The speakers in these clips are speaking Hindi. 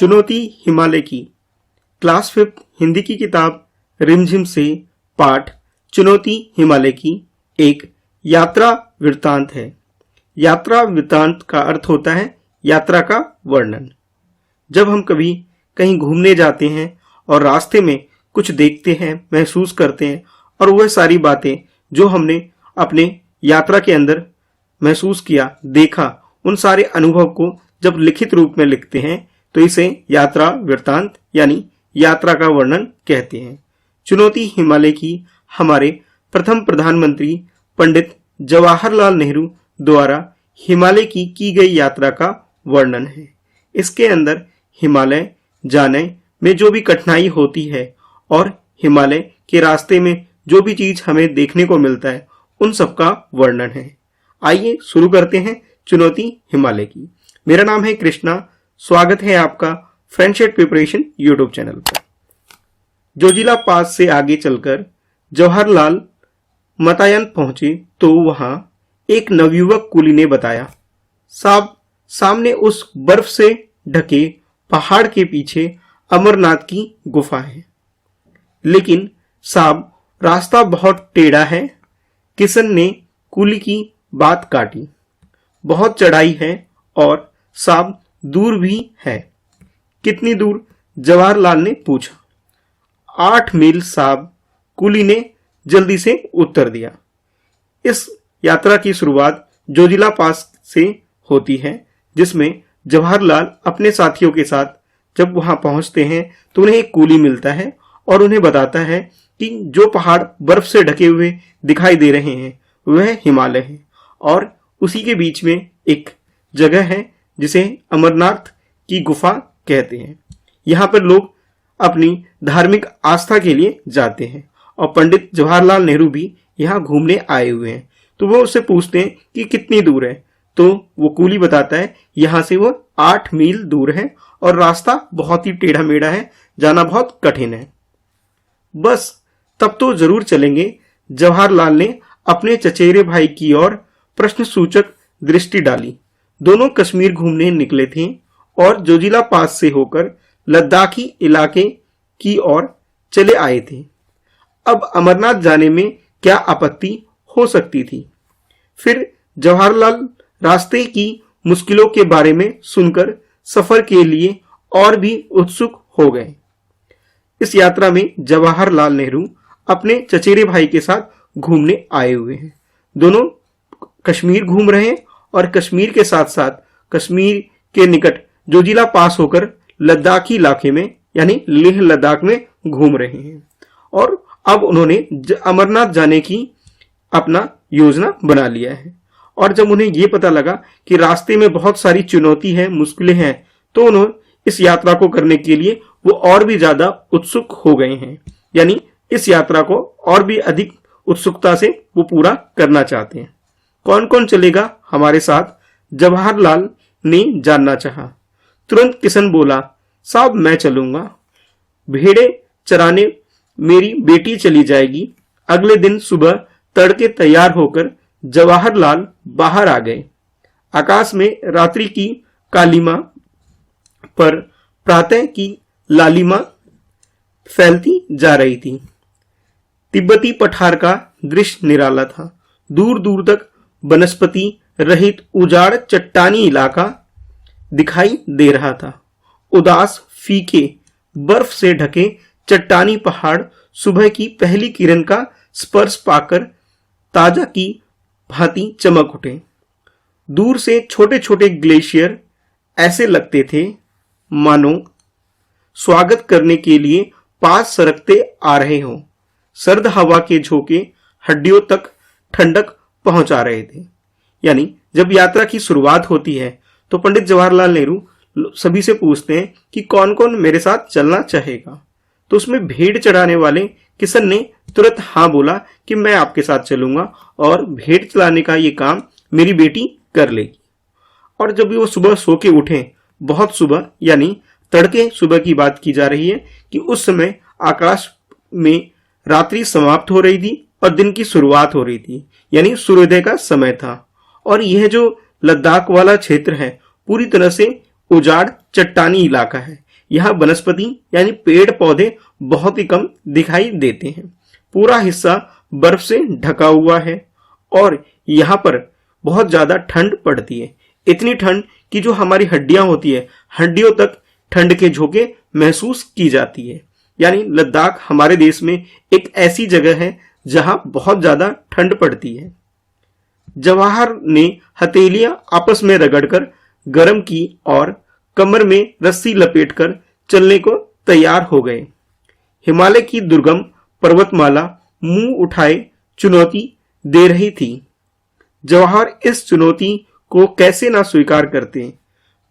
चुनौती हिमालय की। क्लास 5 हिंदी की किताब रिमझिम से पाठ चुनौती हिमालय की एक यात्रा वृत्तांत है। यात्रा वृत्तांत का अर्थ होता है यात्रा का वर्णन। जब हम कभी कहीं घूमने जाते हैं और रास्ते में कुछ देखते हैं, महसूस करते हैं और वह सारी बातें जो हमने अपने यात्रा के अंदर महसूस किया, देखा, उन सारे अनुभव को जब लिखित रूप में लिखते हैं तो इसे यात्रा वृत्तांत यानी यात्रा का वर्णन कहते हैं। चुनौती हिमालय की हमारे प्रथम प्रधानमंत्री पंडित जवाहरलाल नेहरू द्वारा हिमालय की गई यात्रा का वर्णन है। इसके अंदर हिमालय जाने में जो भी कठिनाई होती है और हिमालय के रास्ते में जो भी चीज हमें देखने को मिलता है उन सब का वर्णन है। आइए शुरू करते हैं चुनौती हिमालय की। मेरा नाम है कृष्णा। स्वागत है आपका फ्रेंडशिप प्रिपरेशन यूट्यूब चैनल पर। जोजिला पास से आगे चलकर जवाहरलाल मतायन पहुंचे तो वहां एक नवयुवक कूली ने बताया, साहब सामने उस बर्फ से ढके पहाड़ के पीछे अमरनाथ की गुफा है। लेकिन साहब रास्ता बहुत टेढ़ा है। किशन ने कूली की बात काटी। बहुत चढ़ाई है और साहब दूर भी है। कितनी दूर? जवाहरलाल ने पूछा। 8 मील साहब, कूली ने जल्दी से उत्तर दिया। इस यात्रा की शुरुआत जोजिला पास से होती है, जिसमें जवाहरलाल अपने साथियों के साथ जब वहां पहुंचते हैं तो उन्हें एक कूली मिलता है और उन्हें बताता है कि जो पहाड़ बर्फ से ढके हुए दिखाई दे रहे हैं वह हिमालय है और उसी के बीच में एक जगह है जिसे अमरनाथ की गुफा कहते हैं। यहाँ पर लोग अपनी धार्मिक आस्था के लिए जाते हैं और पंडित जवाहरलाल नेहरू भी यहाँ घूमने आए हुए हैं। तो वो उससे पूछते हैं कि कितनी दूर है, तो वो कूली बताता है यहाँ से वो 8 मील दूर है और रास्ता बहुत ही टेढ़ा मेढ़ा है, जाना बहुत कठिन है। बस तब तो जरूर चलेंगे। जवाहरलाल ने अपने चचेरे भाई की ओर प्रश्न सूचक दृष्टि डाली। दोनों कश्मीर घूमने निकले थे और जोजिला पास से होकर लद्दाखी इलाके की ओर चले आए थे। अब अमरनाथ जाने में क्या आपत्ति हो सकती थी? फिर जवाहरलाल रास्ते की मुश्किलों के बारे में सुनकर सफर के लिए और भी उत्सुक हो गए। इस यात्रा में जवाहरलाल नेहरू अपने चचेरे भाई के साथ घूमने आए हुए हैं। दोनों कश्मीर घूम रहे हैं और कश्मीर के साथ साथ कश्मीर के निकट जोजिला पास होकर लद्दाखी इलाके में यानी लेह लद्दाख में घूम रहे हैं और अब उन्होंने अमरनाथ जाने की अपना योजना बना लिया है। और जब उन्हें यह पता लगा कि रास्ते में बहुत सारी चुनौती है, मुश्किलें हैं, तो उन्होंने इस यात्रा को करने के लिए वो और भी ज्यादा उत्सुक हो गए हैं, यानी इस यात्रा को और भी अधिक उत्सुकता से वो पूरा करना चाहते हैं। कौन कौन चलेगा हमारे साथ? जवाहरलाल ने जानना चाहा। तुरंत किशन बोला, साहब मैं चलूंगा। भेड़े चराने मेरी बेटी चली जाएगी। अगले दिन सुबह तड़के तैयार होकर जवाहरलाल बाहर आ गए। आकाश में रात्रि की कालिमा पर प्रातः की लालिमा फैलती जा रही थी। तिब्बती पठार का दृश्य निराला था। दूर दूर तक वनस्पति रहित उजाड़ चट्टानी इलाका दिखाई दे रहा था। उदास फीके बर्फ से ढके चट्टानी पहाड़ सुबह की पहली किरण का स्पर्श पाकर ताजा की भांति चमक उठे। दूर से छोटे छोटे ग्लेशियर ऐसे लगते थे मानो स्वागत करने के लिए पास सरकते आ रहे हों। सर्द हवा के झोंके हड्डियों तक ठंडक पहुंचा रहे थे। यानी जब यात्रा की शुरुआत होती है तो पंडित जवाहरलाल नेहरू सभी से पूछते हैं कि कौन कौन मेरे साथ चलना चाहेगा। तो उसमें भेड़ चढ़ाने वाले किशन ने तुरंत हाँ बोला कि मैं आपके साथ चलूंगा और भेड़ चलाने का ये काम मेरी बेटी कर लेगी। और जब भी वो सुबह सो के उठे, बहुत सुबह यानी तड़के सुबह की बात की जा रही है कि उस समय आकाश में रात्रि समाप्त हो रही थी और दिन की शुरुआत हो रही थी, यानी सूर्योदय का समय था। और यह जो लद्दाख वाला क्षेत्र है पूरी तरह से उजाड़ चट्टानी इलाका है, यहाँ वनस्पति यानी पेड़ पौधे बहुत ही कम दिखाई देते हैं। पूरा हिस्सा बर्फ से ढका हुआ है और यहाँ पर बहुत ज्यादा ठंड पड़ती है। इतनी ठंड कि जो हमारी हड्डियां होती है, हड्डियों तक ठंड के झोंके महसूस की जाती है। यानी लद्दाख हमारे देश में एक ऐसी जगह है जहां बहुत ज्यादा ठंड पड़ती है। जवाहर ने हथेलियां आपस में रगड़कर गर्म की और कमर में रस्सी लपेटकर चलने को तैयार हो गए। हिमालय की दुर्गम पर्वतमाला मुंह उठाए चुनौती दे रही थी। जवाहर इस चुनौती को कैसे ना स्वीकार करते।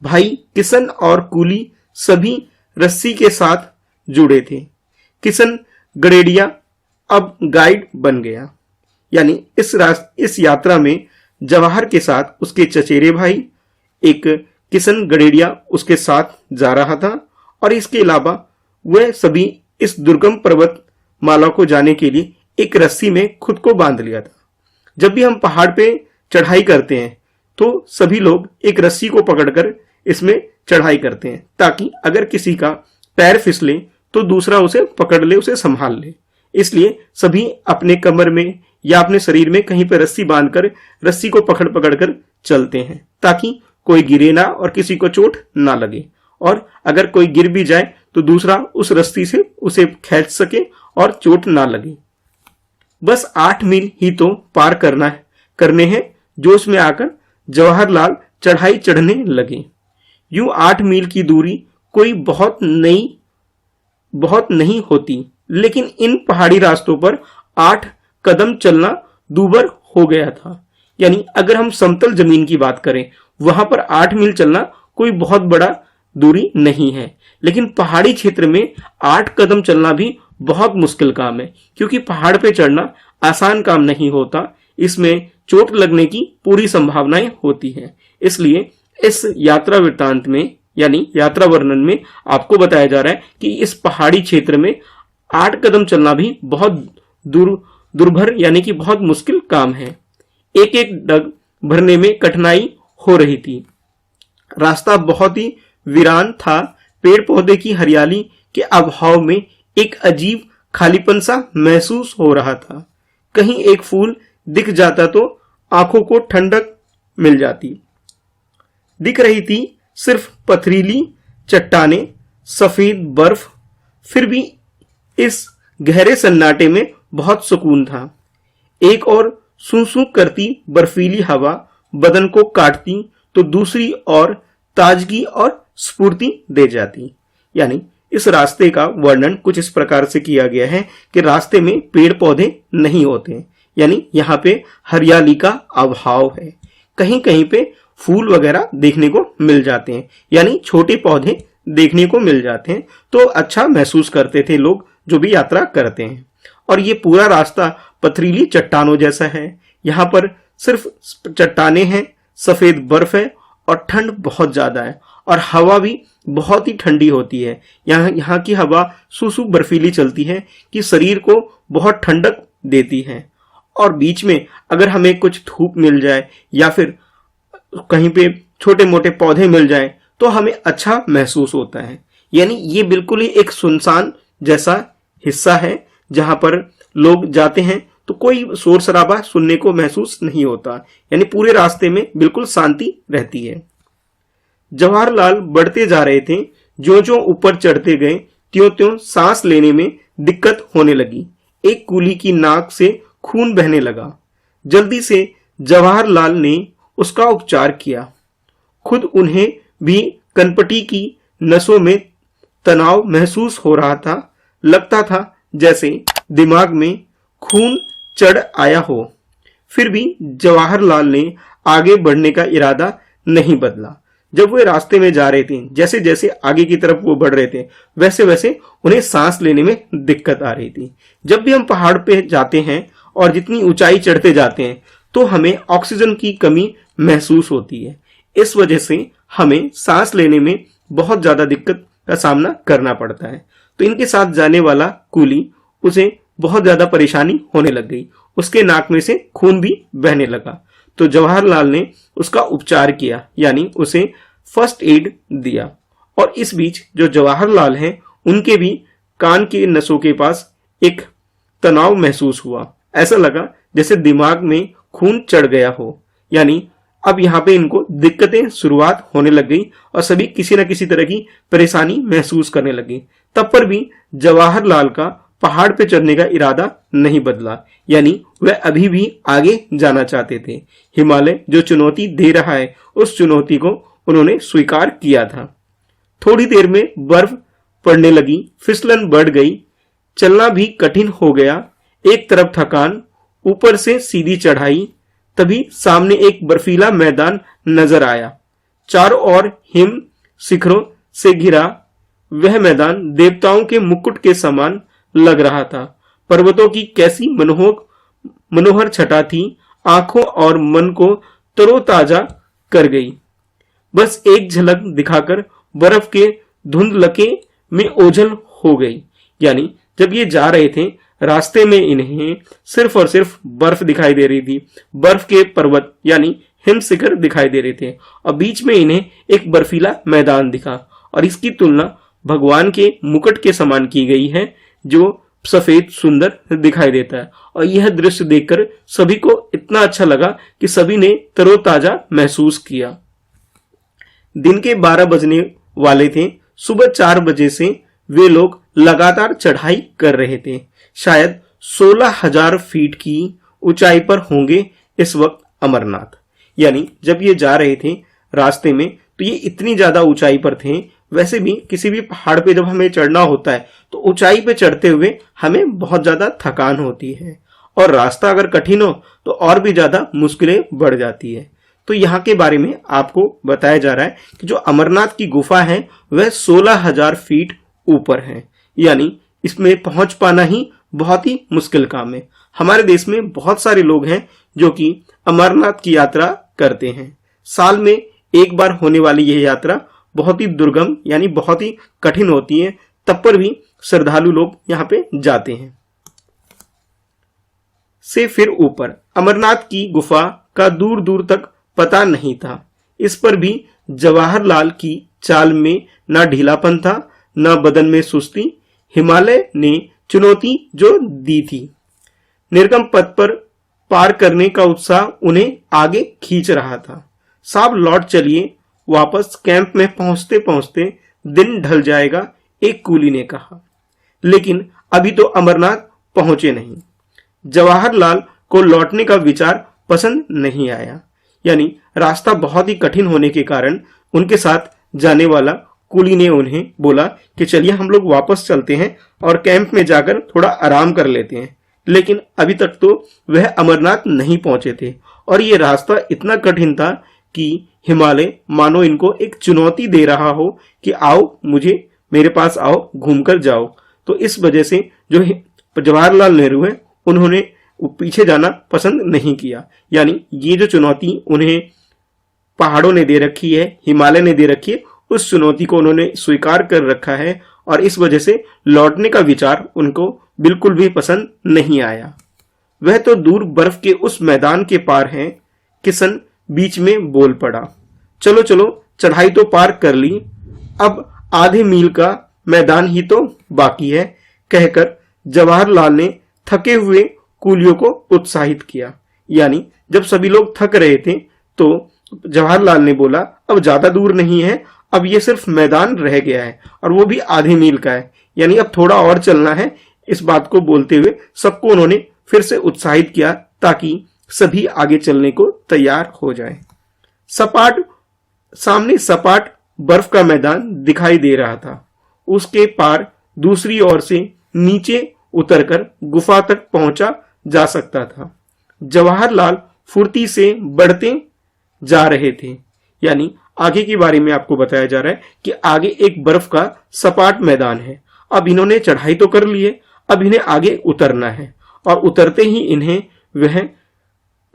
भाई किशन और कूली सभी रस्सी के साथ जुड़े थे। किशन गड़ेड़िया अब गाइड बन गया। यानी इस यात्रा में जवाहर के साथ उसके चचेरे भाई, एक किशन गड़ेड़िया उसके साथ जा रहा था और इसके अलावा वह सभी इस दुर्गम पर्वत माला को जाने के लिए एक रस्सी में खुद को बांध लिया था। जब भी हम पहाड़ पे चढ़ाई करते हैं तो सभी लोग एक रस्सी को पकड़कर इसमें चढ़ाई करते हैं ताकि अगर किसी का पैर फिसले तो दूसरा उसे पकड़ ले, उसे संभाल ले। इसलिए सभी अपने कमर में या अपने शरीर में कहीं पर रस्सी बांधकर रस्सी को पकड़ पकड़ कर चलते हैं ताकि कोई गिरे ना और किसी को चोट ना लगे, और अगर कोई गिर भी जाए तो दूसरा उस रस्सी से उसे खींच सके और चोट ना लगे। बस 8 मील ही तो पार करने हैं। जोश में आकर जवाहरलाल चढ़ाई चढ़ने लगे। यूं 8 मील की दूरी कोई बहुत नहीं होती, लेकिन इन पहाड़ी रास्तों पर 8 कदम चलना दूभर हो गया था। यानी अगर हम समतल जमीन की बात करें वहां पर 8 मील चलना कोई बहुत बड़ा दूरी नहीं है, लेकिन पहाड़ी क्षेत्र में 8 कदम चलना भी बहुत मुश्किल काम है, क्योंकि पहाड़ पे चढ़ना आसान काम नहीं होता। इसमें चोट लगने की पूरी संभावनाएं होती हैं। इसलिए इस यात्रा वृत्तांत में यानी यात्रा वर्णन में आपको बताया जा रहा है कि इस पहाड़ी क्षेत्र में 8 कदम चलना भी बहुत दुर्भर यानी कि बहुत मुश्किल काम है। एक एक डग भरने में कठिनाई हो रही थी। रास्ता बहुत ही वीरान था। पेड़ पौधे की हरियाली के अभाव में एक अजीब खालीपन सा महसूस हो रहा था। कहीं एक फूल दिख जाता तो आंखों को ठंडक मिल जाती। दिख रही थी सिर्फ पथरीली चट्टानें, सफेद बर्फ। फिर भी इस गहरे सन्नाटे में बहुत सुकून था। एक और सूं-सूं करती बर्फीली हवा बदन को काटती तो दूसरी ओर ताजगी और स्फूर्ति दे जाती। यानी इस रास्ते का वर्णन कुछ इस प्रकार से किया गया है कि रास्ते में पेड़ पौधे नहीं होते, यानी यहाँ पे हरियाली का अभाव है। कहीं कहीं पे फूल वगैरह देखने को मिल जाते हैं, यानी छोटे पौधे देखने को मिल जाते हैं, तो अच्छा महसूस करते थे लोग जो भी यात्रा करते हैं। और ये पूरा रास्ता पथरीली चट्टानों जैसा है। यहाँ पर सिर्फ चट्टानें हैं, सफेद बर्फ है और ठंड बहुत ज्यादा है और हवा भी बहुत ही ठंडी होती है। यहाँ की हवा सूसू बर्फीली चलती है कि शरीर को बहुत ठंडक देती है। और बीच में अगर हमें कुछ धूप मिल जाए या फिर कहीं पे छोटे मोटे पौधे मिल जाए तो हमें अच्छा महसूस होता है। यानी ये बिल्कुल ही एक सुनसान जैसा हिस्सा है जहां पर लोग जाते हैं तो कोई शोर शराबा सुनने को महसूस नहीं होता, यानी पूरे रास्ते में बिल्कुल शांति रहती है। जवाहरलाल बढ़ते जा रहे थे। जो जो ऊपर चढ़ते गए त्यों त्यों सांस लेने में दिक्कत होने लगी। एक कूली की नाक से खून बहने लगा। जल्दी से जवाहरलाल ने उसका उपचार किया। खुद उन्हें भी कनपटी की नसों में तनाव महसूस हो रहा था। लगता था जैसे दिमाग में खून चढ़ आया हो। फिर भी जवाहरलाल ने आगे बढ़ने का इरादा नहीं बदला। जब वे रास्ते में जा रहे थे, जैसे जैसे आगे की तरफ वो बढ़ रहे थे, वैसे वैसे उन्हें सांस लेने में दिक्कत आ रही थी। जब भी हम पहाड़ पे जाते हैं और जितनी ऊंचाई चढ़ते जाते हैं तो हमें ऑक्सीजन की कमी महसूस होती है। इस वजह से हमें सांस लेने में बहुत ज्यादा दिक्कत का सामना करना पड़ता है। तो इनके साथ जाने वाला कूली, उसे बहुत ज्यादा परेशानी होने लग गई। उसके नाक में से खून भी बहने लगा। तो जवाहरलाल ने उसका उपचार किया, यानी उसे फर्स्ट एड दिया और इस बीच जो जवाहरलाल हैं उनके भी कान के नसों के पास एक तनाव महसूस हुआ। ऐसा लगा जैसे दिमाग में खून चढ़ गया हो, यानी अब यहाँ पे इनको दिक्कतें शुरुआत होने लग गई और सभी किसी न किसी तरह की परेशानी महसूस करने लगे। तब पर भी जवाहरलाल का पहाड़ पे चढ़ने का इरादा नहीं बदला, यानी वह अभी भी आगे जाना चाहते थे। हिमालय जो चुनौती दे रहा है उस चुनौती को उन्होंने स्वीकार किया था। थोड़ी देर में बर्फ पड़ने लगी, फिसलन बढ़ गई, चलना भी कठिन हो गया। एक तरफ थकान, ऊपर से सीधी चढ़ाई। तभी सामने एक बर्फीला मैदान नजर आया। चारों ओर हिम शिखरों से घिरा वह मैदान देवताओं के मुकुट के समान लग रहा था। पर्वतों की कैसी मनोहर छटा थी, आंखों और मन को तरोताजा कर गई। बस एक झलक दिखाकर बर्फ के धुंधलके में ओझल हो गई। यानी जब ये जा रहे थे रास्ते में इन्हें सिर्फ और सिर्फ बर्फ दिखाई दे रही थी, बर्फ के पर्वत यानी हिम शिखर दिखाई दे रहे थे और बीच में इन्हें एक बर्फीला मैदान दिखा और इसकी तुलना भगवान के मुकुट के समान की गई है जो सफेद सुंदर दिखाई देता है। और यह दृश्य देखकर सभी को इतना अच्छा लगा कि सभी ने तरोताजा महसूस किया। दिन के 12 बजने वाले थे। सुबह 4 बजे से वे लोग लगातार चढ़ाई कर रहे थे। शायद 16,000 फीट की ऊंचाई पर होंगे इस वक्त अमरनाथ। यानी जब ये जा रहे थे रास्ते में तो ये इतनी ज्यादा ऊंचाई पर थे। वैसे भी किसी भी पहाड़ पे जब हमें चढ़ना होता है तो ऊंचाई पे चढ़ते हुए हमें बहुत ज्यादा थकान होती है और रास्ता अगर कठिन हो तो और भी ज्यादा मुश्किलें बढ़ जाती है। तो यहाँ के बारे में आपको बताया जा रहा है कि जो अमरनाथ की गुफा है वह 16,000 फीट ऊपर है, यानी इसमें पहुंच पाना ही बहुत ही मुश्किल काम है। हमारे देश में बहुत सारे लोग हैं जो कि अमरनाथ की यात्रा करते हैं। साल में एक बार होने वाली यह यात्रा बहुत ही दुर्गम यानी बहुत ही कठिन होती है, तब पर भी श्रद्धालु लोग यहाँ पे जाते हैं। से फिर ऊपर अमरनाथ की गुफा का दूर दूर तक पता नहीं था। इस पर भी जवाहरलाल की चाल में ना ढीलापन था, ना बदन में सुस्ती। हिमालय ने चुनौती जो दी थी, निर्गम पथ पर पार करने का उत्साह उन्हें आगे खींच रहा था। साहब लौट चलिए, वापस कैंप में पहुंचते पहुंचते दिन ढल जाएगा, एक कूली ने कहा। लेकिन अभी तो अमरनाथ पहुंचे नहीं। जवाहरलाल को लौटने का विचार पसंद नहीं आया, यानी रास्ता बहुत ही कठिन होने के कारण उनके साथ जाने वाला कूली ने उन्हें बोला कि चलिए हम लोग वापस चलते हैं और कैंप में जाकर थोड़ा आराम कर लेते हैं। लेकिन अभी तक तो वह अमरनाथ नहीं पहुंचे थे और ये रास्ता इतना कठिन था कि हिमालय मानो इनको एक चुनौती दे रहा हो कि आओ मेरे पास आओ, घूमकर जाओ। तो इस वजह से जो जवाहरलाल नेहरू है उन्होंने पीछे जाना पसंद नहीं किया। यानी ये जो चुनौती उन्हें पहाड़ों ने दे रखी है, हिमालय ने दे रखी है, उस चुनौती को उन्होंने स्वीकार कर रखा है और इस वजह से लौटने का विचार उनको बिल्कुल भी पसंद नहीं आया। वह तो दूर बर्फ के उस मैदान के पार हैं। किशन बीच में बोल पड़ा, चलो चलो, चढ़ाई तो पार कर ली, अब आधे मील का मैदान ही तो बाकी है, कहकर जवाहरलाल ने थके हुए कूलियों को उत्साहित किया। यानी जब सभी लोग थक रहे थे तो जवाहरलाल ने बोला अब ज्यादा दूर नहीं है, अब ये सिर्फ मैदान रह गया है और वो भी आधे मील का है, यानी अब थोड़ा और चलना है। इस बात को बोलते हुए सबको उन्होंने फिर से उत्साहित किया ताकि सभी आगे चलने को तैयार हो जाए। सामने सपाट बर्फ का मैदान दिखाई दे रहा था। उसके पार दूसरी ओर से नीचे उतरकर गुफा तक पहुंचा जा सकता था। जवाहरलाल फुर्ती से बढ़ते जा रहे थे। यानी आगे के बारे में आपको बताया जा रहा है कि आगे एक बर्फ का सपाट मैदान है। अब इन्होंने चढ़ाई तो कर ली है, अब इन्हें आगे उतरना है और उतरते ही इन्हें वह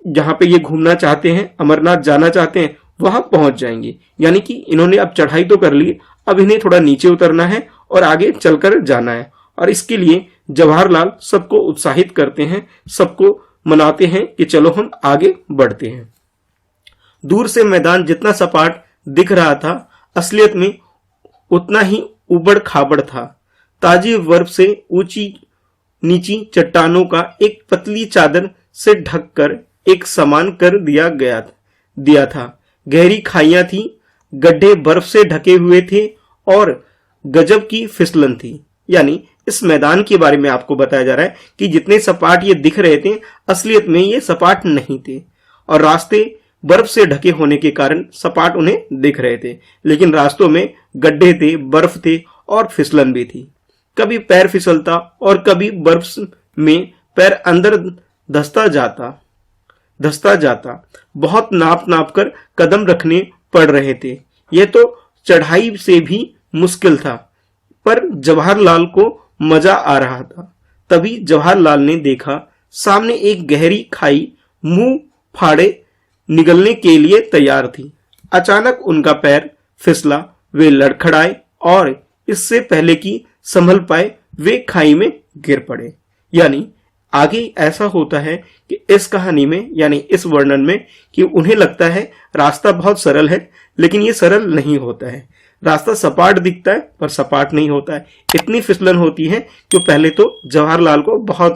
जहां पे ये घूमना चाहते हैं, अमरनाथ जाना चाहते हैं, वहां पहुंच जाएंगे। यानी कि इन्होंने अब चढ़ाई तो कर ली, अब इन्हें थोड़ा नीचे उतरना है और आगे चलकर जाना है। और इसके लिए जवाहरलाल सबको उत्साहित करते हैं, सबको मनाते हैं कि चलो हम आगे बढ़ते हैं। दूर से मैदान जितना सपाट दिख रहा था, असलियत में उतना ही उबड़ खाबड़ था। ताजी बर्फ से ऊंची नीची चट्टानों का एक पतली चादर से ढककर एक समान कर दिया था। गहरी खाइयां थी, गड्ढे बर्फ से ढके हुए थे और गजब की फिसलन थी। यानी इस मैदान के बारे में आपको बताया जा रहा है कि जितने सपाट ये दिख रहे थे, असलियत में ये सपाट नहीं थे और रास्ते बर्फ से ढके होने के कारण सपाट उन्हें दिख रहे थे, लेकिन रास्तों में गड्ढे थे, बर्फ थे और फिसलन भी थी। कभी पैर फिसलता और कभी बर्फ में पैर अंदर धंसता जाता। बहुत नाप नाप कर कदम रखने पड़ रहे थे। यह तो चढ़ाई से भी मुश्किल था, पर जवाहरलाल को मजा आ रहा था। तभी जवाहरलाल ने देखा सामने एक गहरी खाई मुंह फाड़े निगलने के लिए तैयार थी। अचानक उनका पैर फिसला, वे लड़खड़ाए और इससे पहले कि संभल पाए वे खाई में गिर पड़े। यानी आगे ऐसा होता है कि इस कहानी में, यानी इस वर्णन में, कि उन्हें लगता है रास्ता बहुत सरल है, लेकिन ये सरल नहीं होता है। रास्ता सपाट दिखता है पर सपाट नहीं होता है। इतनी फिसलन होती है कि पहले तो जवाहरलाल को बहुत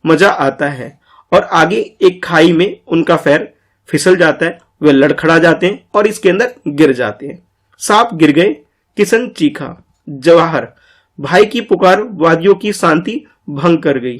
मजा आता है और आगे एक खाई में उनका पैर फिसल जाता है, वे लड़खड़ा जाते हैं और इसके अंदर गिर जाते हैं। सांप गिर गए, किशन चीखा। जवाहर भाई की पुकार वादियों की शांति भंग कर गई।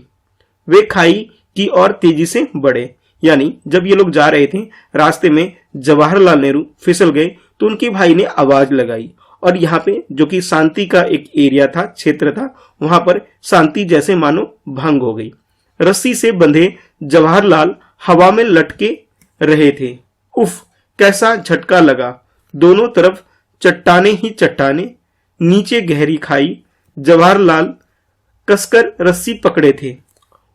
वे खाई की ओर तेजी से बढ़े। यानी जब ये लोग जा रहे थे, रास्ते में जवाहरलाल नेहरू फिसल गए तो उनके भाई ने आवाज लगाई और यहाँ पे जो कि शांति का एक एरिया था, क्षेत्र था, वहां पर शांति जैसे मानो भंग हो गई। रस्सी से बंधे जवाहरलाल हवा में लटके रहे थे। उफ, कैसा झटका लगा। दोनों तरफ चट्टाने ही चट्टाने, नीचे गहरी खाई। जवाहरलाल कसकर रस्सी पकड़े थे,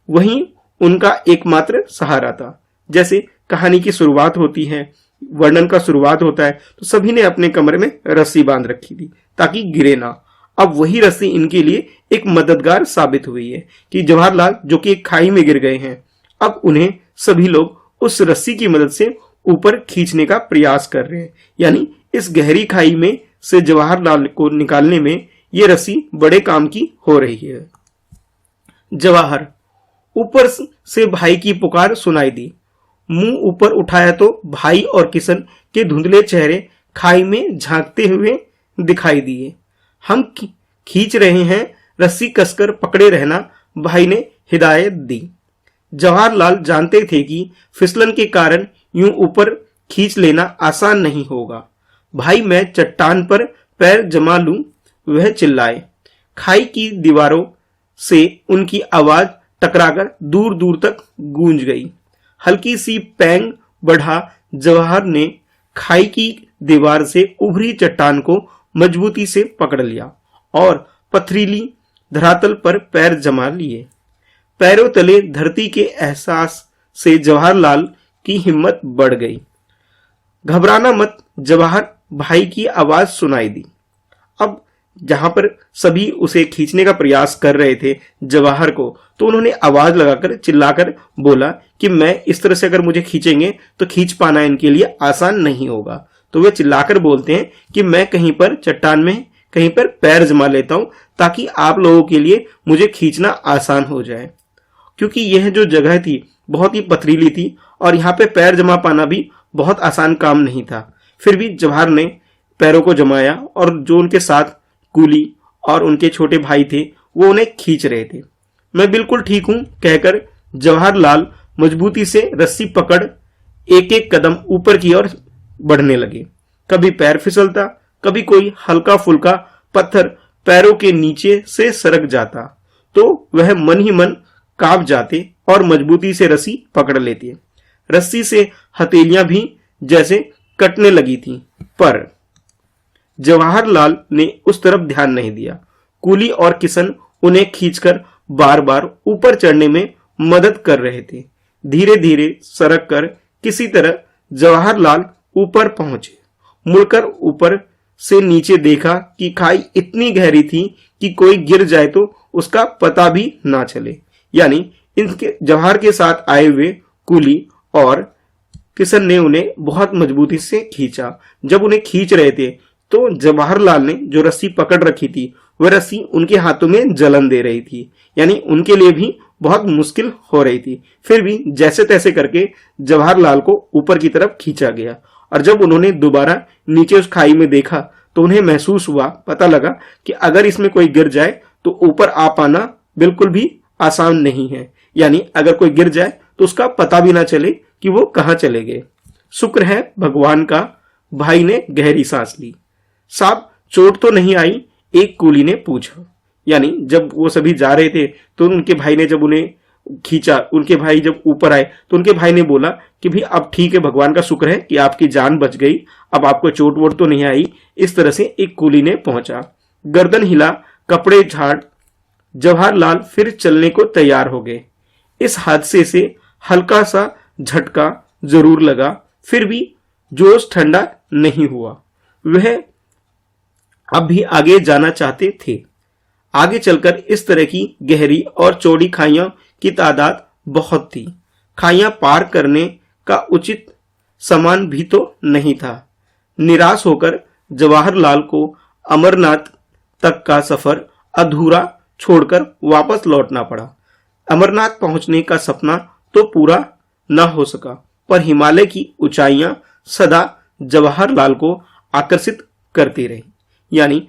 वही उनका एकमात्र सहारा था। जैसे कहानी की शुरुआत होती है, वर्णन का शुरुआत होता है, तो सभी ने अपने कमरे में रस्सी बांध रखी थी ताकि गिरे ना। अब वही रस्सी इनके लिए एक मददगार साबित हुई है कि जवाहरलाल जो कि एक खाई में गिर गए हैं, अब उन्हें सभी लोग उस रस्सी की मदद से ऊपर खींचने का प्रयास कर रहे हैं। यानी इस गहरी खाई में से जवाहरलाल को निकालने में ये रस्सी बड़े काम की हो रही है। जवाहर ऊपर से भाई की पुकार सुनाई दी। मुंह ऊपर उठाया तो भाई और किशन के धुंधले चेहरे खाई में झांकते हुए दिखाई दिए। हम खींच रहे हैं, रस्सी कसकर पकड़े रहना, भाई ने हिदायत दी। जवाहरलाल जानते थे कि फिसलन के कारण यूं ऊपर खींच लेना आसान नहीं होगा। भाई मैं चट्टान पर पैर जमा लूं, वह चिल्लाए। खाई की दीवारों से उनकी आवाज टकराकर दूर दूर तक गूंज गई। हल्की सी पैंग बढ़ा जवाहर ने खाई की दीवार से उभरी चट्टान को मजबूती से पकड़ लिया और पथरीली धरातल पर पैर जमा लिए। पैरों तले धरती के एहसास से जवाहरलाल की हिम्मत बढ़ गई। घबराना मत जवाहर, भाई की आवाज सुनाई दी। अब जहां पर सभी उसे खींचने का प्रयास कर रहे थे जवाहर को, तो उन्होंने आवाज लगाकर चिल्लाकर बोला कि मैं इस तरह से अगर मुझे खींचेंगे तो खींच पाना इनके लिए आसान नहीं होगा। तो वे चिल्लाकर बोलते हैं कि मैं कहीं पर चट्टान में कहीं पर पैर जमा लेता हूं ताकि आप लोगों के लिए मुझे खींचना आसान हो जाए, क्योंकि यह जो जगह थी बहुत ही पथरीली थी और यहाँ पे पैर जमा पाना भी बहुत आसान काम नहीं था। फिर भी जवाहर ने पैरों को जमाया और जो उनके साथ कूली और उनके छोटे भाई थे वो उन्हें खींच रहे थे। मैं बिल्कुल ठीक हूं कहकर जवाहरलाल मजबूती से रस्सी पकड़ एक एक कदम ऊपर की ओर बढ़ने लगे। कभी पैर फिसलता, कभी कोई हल्का फुल्का पत्थर पैरों के नीचे से सरक जाता तो वह मन ही मन कांप जाते और मजबूती से रस्सी पकड़ लेते। रस्सी से हथेलियां भी जैसे कटने लगी थीं, पर जवाहरलाल ने उस तरफ ध्यान नहीं दिया। कूली और किशन उन्हें खींचकर बार बार ऊपर चढ़ने में मदद कर रहे थे। धीरे धीरे सरक कर किसी तरह जवाहरलाल ऊपर पहुंचे। मुड़कर ऊपर से नीचे देखा कि खाई इतनी गहरी थी कि कोई गिर जाए तो उसका पता भी ना चले। यानी इनके जवाहर के साथ आए हुए कूली और किशन ने उन्हें बहुत मजबूती से खींचा। जब उन्हें खींच रहे थे तो जवाहरलाल ने जो रस्सी पकड़ रखी थी वह रस्सी उनके हाथों में जलन दे रही थी, यानी उनके लिए भी बहुत मुश्किल हो रही थी। फिर भी जैसे तैसे करके जवाहरलाल को ऊपर की तरफ खींचा गया और जब उन्होंने दोबारा नीचे उस खाई में देखा तो उन्हें महसूस हुआ, पता लगा कि अगर इसमें कोई गिर जाए तो ऊपर आ पाना बिल्कुल भी आसान नहीं है, यानी अगर कोई गिर जाए तो उसका पता भी ना चले कि वो कहां चले गए। शुक्र है भगवान का, भाई ने गहरी सांस ली। साहब चोट तो नहीं आई, एक कूली ने पूछा। यानी जब वो सभी जा रहे थे तो उनके भाई ने जब उन्हें खींचा, उनके भाई जब ऊपर आए तो उनके भाई ने बोला कि भाई अब ठीक है, भगवान का शुक्र है कि आपकी जान बच गई, अब आपको चोट वोट तो नहीं आई। इस तरह से एक कूली ने पहुंचा, गर्दन हिला, कपड़े झाड़, जवाहरलाल फिर चलने को तैयार हो गए। इस हादसे से हल्का सा झटका जरूर लगा, फिर भी जोश ठंडा नहीं हुआ। वह अब भी आगे जाना चाहते थे। आगे चलकर इस तरह की गहरी और चौड़ी खाइयों की तादाद बहुत थी। खाइयां पार करने का उचित सामान भी तो नहीं था। निराश होकर जवाहरलाल को अमरनाथ तक का सफर अधूरा छोड़कर वापस लौटना पड़ा। अमरनाथ पहुंचने का सपना तो पूरा न हो सका, पर हिमालय की ऊंचाइयां सदा जवाहरलाल को आकर्षित करती रही। यानी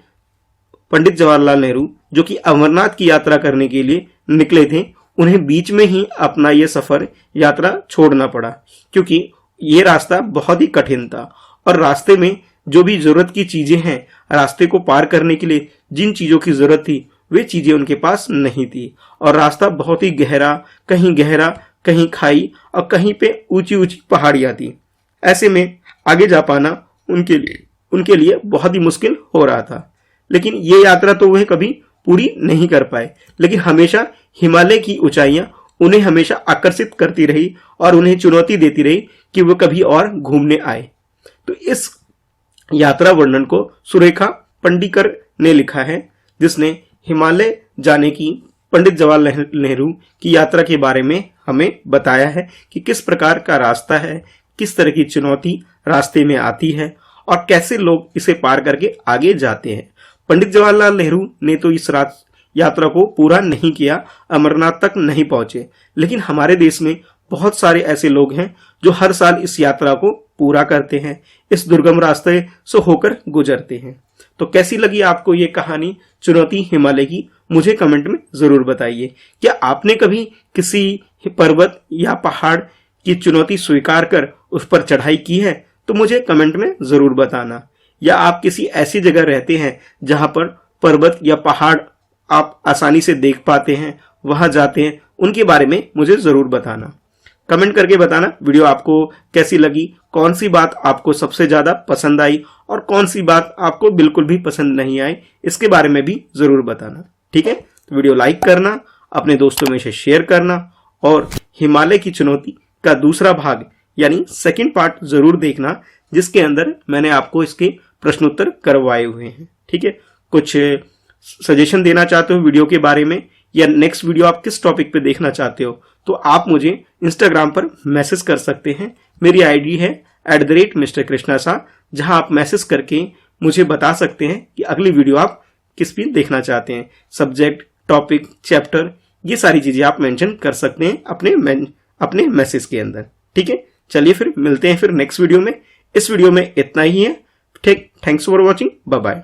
पंडित जवाहरलाल नेहरू जो कि अमरनाथ की यात्रा करने के लिए निकले थे, उन्हें बीच में ही अपना यह सफर यात्रा छोड़ना पड़ा, क्योंकि ये रास्ता बहुत ही कठिन था और रास्ते में जो भी जरूरत की चीजें हैं, रास्ते को पार करने के लिए जिन चीजों की जरूरत थी वे चीजें उनके पास नहीं थी और रास्ता बहुत ही गहरा, कहीं खाई और कहीं पे ऊंची ऊंची पहाड़ियां थी। ऐसे में आगे जा पाना उनके लिए बहुत ही मुश्किल हो रहा था। लेकिन ये यात्रा तो वह कभी पूरी नहीं कर पाए, लेकिन हमेशा हिमालय की ऊंचाइयां उन्हें हमेशा आकर्षित करती रही और उन्हें चुनौती देती रही कि वो कभी और घूमने आए। तो इस यात्रा वर्णन को सुरेखा पंडिकर ने लिखा है, जिसने हिमालय जाने की पंडित जवाहरलाल नेहरू की यात्रा के बारे में हमें बताया है कि किस प्रकार का रास्ता है, किस तरह की चुनौती रास्ते में आती है और कैसे लोग इसे पार करके आगे जाते हैं। पंडित जवाहरलाल नेहरू ने तो इस यात्रा को पूरा नहीं किया, अमरनाथ तक नहीं पहुंचे, लेकिन हमारे देश में बहुत सारे ऐसे लोग हैं जो हर साल इस यात्रा को पूरा करते हैं, इस दुर्गम रास्ते से होकर गुजरते हैं। तो कैसी लगी आपको ये कहानी चुनौती हिमालय की, मुझे कमेंट में जरूर बताइए। क्या आपने कभी किसी पर्वत या पहाड़ की चुनौती स्वीकार कर उस पर चढ़ाई की है? तो मुझे कमेंट में जरूर बताना। या आप किसी ऐसी जगह रहते हैं जहां पर पर्वत या पहाड़ आप आसानी से देख पाते हैं, वहां जाते हैं, उनके बारे में मुझे जरूर बताना। कमेंट करके बताना वीडियो आपको कैसी लगी, कौन सी बात आपको सबसे ज्यादा पसंद आई और कौन सी बात आपको बिल्कुल भी पसंद नहीं आई, इसके बारे में भी जरूर बताना। ठीक है, तो वीडियो लाइक करना, अपने दोस्तों में से शेयर करना और हिमालय की चुनौती का दूसरा भाग यानी सेकंड पार्ट जरूर देखना, जिसके अंदर मैंने आपको इसके प्रश्नोत्तर करवाए हुए हैं। ठीक है, कुछ सजेशन देना चाहते हो वीडियो के बारे में या नेक्स्ट वीडियो आप किस टॉपिक पे देखना चाहते हो, तो आप मुझे इंस्टाग्राम पर मैसेज कर सकते हैं। मेरी आईडी है @Mr. Krishna Shah, जहां आप मैसेज करके मुझे बता सकते हैं कि अगली वीडियो आप किस पे देखना चाहते हैं। सब्जेक्ट, टॉपिक, चैप्टर, ये सारी चीजें आप मेंशन कर सकते हैं अपने मैसेज के अंदर। ठीक है, चलिए फिर मिलते हैं फिर नेक्स्ट वीडियो में। इस वीडियो में इतना ही है। ठीक, thanks for watching, bye bye.